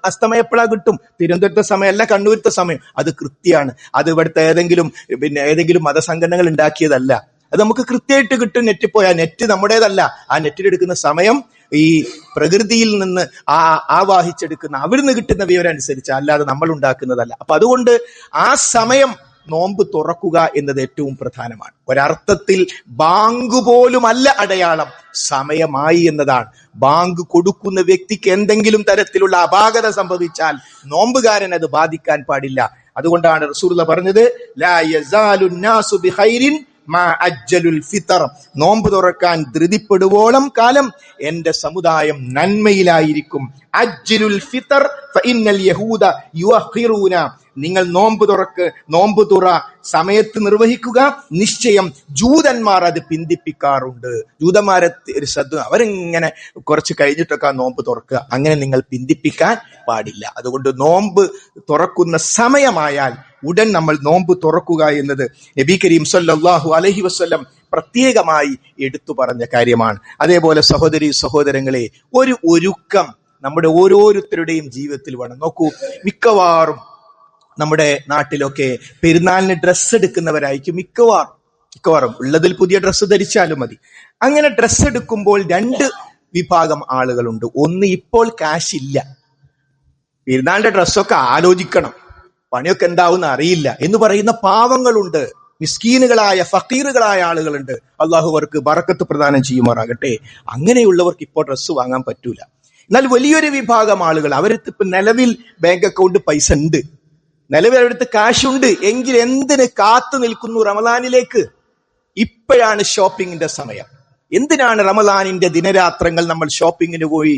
എപ്പോഴാ കിട്ടും. തിരുവനന്തപുരത്തെ സമയമല്ല, കണ്ണൂരത്തെ സമയം, അത് കൃത്യമാണ്. അത് ഇവിടുത്തെ ഏതെങ്കിലും മതസംഘടനകൾ ഉണ്ടാക്കിയതല്ല. അത് നമുക്ക് കൃത്യമായിട്ട് കിട്ടും. നെറ്റിൽ പോയാൽ, നെറ്റ് നമ്മുടേതല്ല. ആ നെറ്റിലെടുക്കുന്ന സമയം ഈ പ്രകൃതിയിൽ നിന്ന് ആവാഹിച്ചെടുക്കുന്ന അവിടുന്ന് കിട്ടുന്ന വിവരം അനുസരിച്ച്, അല്ലാതെ നമ്മൾ ഉണ്ടാക്കുന്നതല്ല. അപ്പൊ അതുകൊണ്ട് ആ സമയം നോമ്പ് തുറക്കുക എന്നത് ഏറ്റവും പ്രധാനമാണ്. ഒരർത്ഥത്തിൽ ബാങ്ക് പോലും അല്ല അടയാളം, സമയമായി എന്നതാണ്. ബാങ്ക് കൊടുക്കുന്ന വ്യക്തിക്ക് എന്തെങ്കിലും തരത്തിലുള്ള അപാകത സംഭവിച്ചാൽ നോമ്പുകാരൻ അത് ബാധിക്കാൻ പാടില്ല. അതുകൊണ്ടാണ് റസൂലുള്ളാഹി പറഞ്ഞത്, ലാ യസാലു നാസു ബിഖൈരിൻ മാ അജ്ജലുൽ ഫിത്ർ. നോമ്പ് തുറക്കാൻ ധൃതിപ്പെടുവോളം കാലം എന്റെ സമുദായം നന്മയിലായിരിക്കും. അജ്ജലുൽ ഫിത്ർ ഫഇന്നൽ യഹൂദ യുഅഖിറൂന. നിങ്ങൾ നോമ്പ് തുറ സമയത്ത് നിർവഹിക്കുക. നിശ്ചയം ജൂതന്മാർ അത് പിന്തിപ്പിക്കാറുണ്ട്. ജൂതന്മാരെ ശ്രദ്ധ, അവരിങ്ങനെ കുറച്ച് കഴിഞ്ഞിട്ടൊക്കെ നോമ്പ് തുറക്കുക. അങ്ങനെ നിങ്ങൾ പിന്തിപ്പിക്കാൻ പാടില്ല. അതുകൊണ്ട് നോമ്പ് തുറക്കുന്ന സമയമായാൽ ഉടൻ നമ്മൾ നോമ്പ് തുറക്കുക എന്നത് നബി കരീം സല്ലല്ലാഹു അലൈഹി വസല്ലം പ്രത്യേകമായി എടുത്തു പറഞ്ഞ കാര്യമാണ്. അതേപോലെ സഹോദരങ്ങളെ, ഒരു ഒരുക്കം നമ്മുടെ ഓരോരുത്തരുടെയും ജീവിതത്തിൽ വേണം. നോക്കൂ, മിക്കവാറും നമ്മുടെ നാട്ടിലൊക്കെ പെരുന്നാളിന് ഡ്രസ്സ് എടുക്കുന്നവരായിരിക്കും മിക്കവാറും. ഉള്ളതിൽ പുതിയ ഡ്രസ്സ് ധരിച്ചാലും മതി. അങ്ങനെ ഡ്രസ്സ് എടുക്കുമ്പോൾ 2 വിഭാഗം ആളുകളുണ്ട്. ഒന്ന്, ഇപ്പോൾ കാശ് ഇല്ല, പെരുന്നാളിന്റെ ഡ്രസ്സൊക്കെ ആലോചിക്കണം, പണിയൊക്കെ എന്താവും അറിയില്ല എന്ന് പറയുന്ന പാവങ്ങളുണ്ട്. മിസ്കീനുകളായ ഫക്കീറുകളായ ആളുകളുണ്ട്. അള്ളാഹു അവർക്ക് ബറക്കത്ത് പ്രദാനം ചെയ്യുമാറാകട്ടെ. അങ്ങനെയുള്ളവർക്ക് ഇപ്പോൾ ഡ്രസ്സ് വാങ്ങാൻ പറ്റൂല. എന്നാൽ വലിയൊരു വിഭാഗം ആളുകൾ, അവർക്ക് ഇപ്പൊ നിലവിൽ ബാങ്ക് അക്കൗണ്ട് പൈസ ഉണ്ട്, നിലവിൽ അവരടുത്ത് കാശുണ്ട്, എങ്കിൽ എന്തിന് കാത്തു നിൽക്കുന്നു റമദാനിലേക്ക്? ഇപ്പോഴാണ് ഷോപ്പിങ്ങിന്റെ സമയം. എന്തിനാണ് റമദാനിന്റെ ദിനരാത്രങ്ങൾ നമ്മൾ ഷോപ്പിങ്ങിന് പോയി?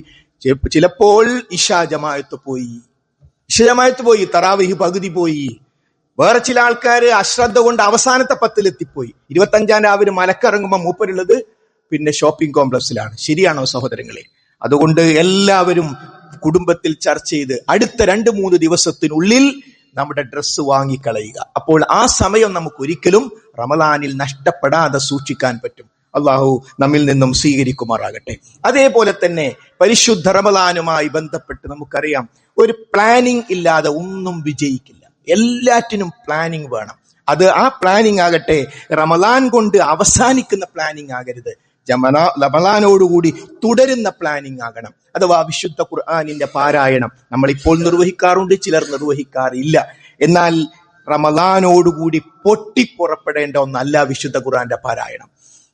ചിലപ്പോൾ ഇശാ ജമാഅത്ത് പോയി, തറാവീഹ് പകുതി പോയി. വേറെ ചില ആൾക്കാർ അശ്രദ്ധ കൊണ്ട് അവസാനത്തെ 10-ലെത്തിപ്പോയി. 25-ാം രാവിലെ മലക്കിറങ്ങുമ്പോൾ മൂപ്പരുള്ളത് പിന്നെ ഷോപ്പിംഗ് കോംപ്ലക്സിലാണ്. ശരിയാണോ സഹോദരങ്ങളെ? അതുകൊണ്ട് എല്ലാവരും കുടുംബത്തിൽ ചർച്ച ചെയ്ത് അടുത്ത 2-3 ദിവസത്തിനുള്ളിൽ നമ്മുടെ ഡ്രസ്സ് വാങ്ങിക്കളയുക. അപ്പോൾ ആ സമയം നമുക്ക് ഒരിക്കലും റമദാനിൽ നഷ്ടപ്പെടാതെ സൂക്ഷിക്കാൻ പറ്റും. അള്ളാഹു നമ്മിൽ നിന്നും സ്വീകരിക്കുമാറാകട്ടെ. അതേപോലെ തന്നെ പരിശുദ്ധ റമദാനുമായി ബന്ധപ്പെട്ട് നമുക്കറിയാം, ഒരു പ്ലാനിങ് ഇല്ലാതെ ഒന്നും വിജയിക്കില്ല. എല്ലാറ്റിനും പ്ലാനിങ് വേണം. ആ പ്ലാനിങ് ആകട്ടെ റമദാൻ കൊണ്ട് അവസാനിക്കുന്ന പ്ലാനിങ് ആകരുത്. റമദാനോടുകൂടി തുടരുന്ന പ്ലാനിങ് ആകണം. അഥവാ വിശുദ്ധ ഖുർആനിന്റെ പാരായണം നമ്മളിപ്പോൾ നിർവഹിക്കാറുണ്ട്, ചിലർ നിർവഹിക്കാറില്ല. എന്നാൽ റമദാനോടുകൂടി പൊട്ടിപ്പുറപ്പെടേണ്ട ഒന്നല്ല വിശുദ്ധ ഖുർആന്റെ പാരായണം.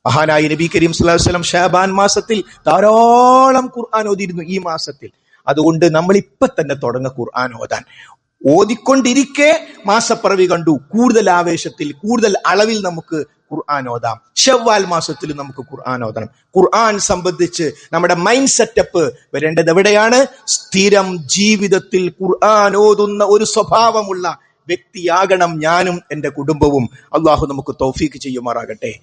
മഹാനായ നബി കരീം സ്വല്ലല്ലാഹു അലൈഹി വസല്ലം ഷഅബാൻ മാസത്തിൽ ധാരാളം ഖുർആൻ ഓതിയിരുന്നു. ഈ മാസത്തിൽ അതുകൊണ്ട് നമ്മൾ ഇപ്പൊ തന്നെ തുടങ്ങുക ഖുർആൻ ഓതാൻ. ഓതിക്കൊണ്ടിരിക്കെ മാസപ്പിറവി കണ്ടു, കൂടുതൽ ആവേശത്തിൽ കൂടുതൽ അളവിൽ നമുക്ക് ഖുർആൻ ഓതാം. ശവ്വാൽ മാസത്തിൽ നമുക്ക് ഖുർആൻ ഓതണം. ഖുർആൻ സംബന്ധിച്ച് നമ്മുടെ മൈൻഡ് സെറ്റപ്പ് വരേണ്ടത് എവിടെയാണ്? സ്ഥിരം ജീവിതത്തിൽ ഖുർആൻ ഓതുന്ന ഒരു സ്വഭാവമുള്ള വ്യക്തിയാകണം ഞാനും എന്റെ കുടുംബവും. അള്ളാഹു നമുക്ക് തൗഫീക്ക് ചെയ്യുമാറാകട്ടെ.